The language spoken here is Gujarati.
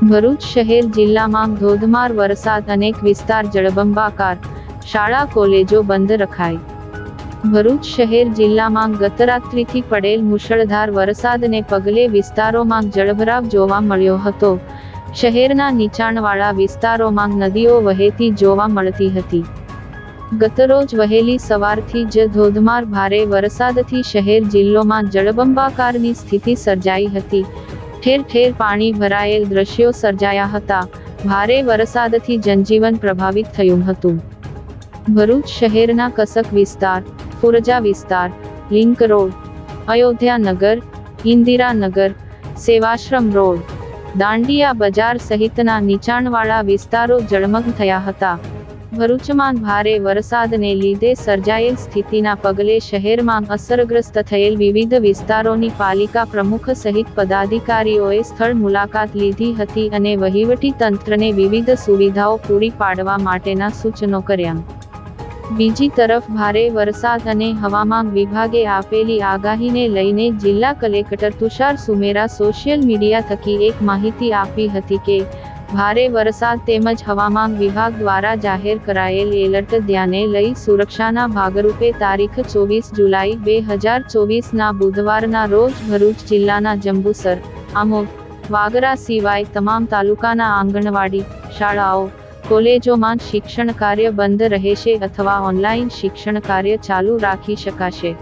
ભરૂચ શહેર જિલ્લામાં ધોધમાર વરસાદ, અનેક વિસ્તાર જળબંબાકાર, શાળા કોલેજો બંધ રખાઈ। ભરૂચ શહેર જિલ્લામાં ગતરાત્રિથી પડેલ મુશળધાર વરસાદને પગલે વિસ્તારોમાં જળભરાવ જોવા મળ્યો હતો। શહેરના નીચાણવાળા વિસ્તારોમાં નદીઓ વહેતી જોવા મળતી હતી। ગતરોજ વહેલી સવારથી જ ધોધમાર ભારે વરસાદથી શહેર જિલ્લોમાં જળબંબાકારની સ્થિતિ સર્જાઈ હતી। ઠેર ઠેર પાણી ભરાયેલ દ્રશ્યો સર્જાયા હતા। ભારે વરસાદથી જનજીવન પ્રભાવિત થયું હતું। ભરૂચ શહેરના કસક વિસ્તાર, ફુરજા વિસ્તાર, લિંક રોડ, અયોધ્યાનગર, ઇન્દિરાનગર, સેવાશ્રમ રોડ, દાંડિયા બજાર સહિતના નીચાણવાળા વિસ્તારો જળમગ્ન થયા હતા। ભરૂચમાં ભારે વરસાદને લીધે સર્જાયેલ સ્થિતિના પગલે શહેરમાં અસરગ્રસ્ત થયેલ વિવિધ વિસ્તારોની પાલિકા પ્રમુખ સહિત પદાધિકારીઓએ સ્થળ મુલાકાત લીધી હતી અને વહીવટી તંત્રને વિવિધ સુવિધાઓ પૂરી પાડવા માટેના સૂચનો કર્યા। બીજી તરફ ભારે વરસાદ અને હવામાન વિભાગે આપેલી આગાહીને લઈને જિલ્લા collector Tushar Sumera social media થકી એક માહિતી આપી હતી કે ભારે વરસાદ તેમજ હવામાન વિભાગ દ્વારા જાહેર કરાયેલ એલર્ટ ધ્યાને લઈ સુરક્ષાના ભાગરૂપે તારીખ 24 જુલાઈ 2024ના બુધવારના રોજ ભરૂચ જિલ્લાના જંબુસર, આમોદ, વાગરા સિવાય તમામ તાલુકાના આંગણવાડી, શાળાઓ, કોલેજોમાં શિક્ષણ કાર્ય બંધ રહેશે અથવા ઓનલાઈન શિક્ષણ કાર્ય ચાલુ રાખી શકાશે।